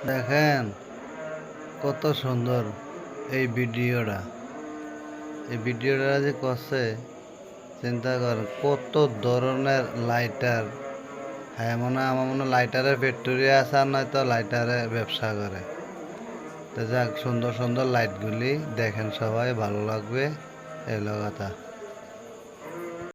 দেখেন কত সুন্দর এই ভিডিওটা। এই ভিডিওটা যে করছে চিন্তা করেন কত ধরনের লাইটার। হ্যাঁ আমার মনে হয় লাইটারের ফ্যাক্টরি আছে, আর নয়তো লাইটারের ব্যবসা করে। তো যাক, সুন্দর সুন্দর লাইটগুলি দেখেন, সবাই ভালো লাগবে। এই কথা।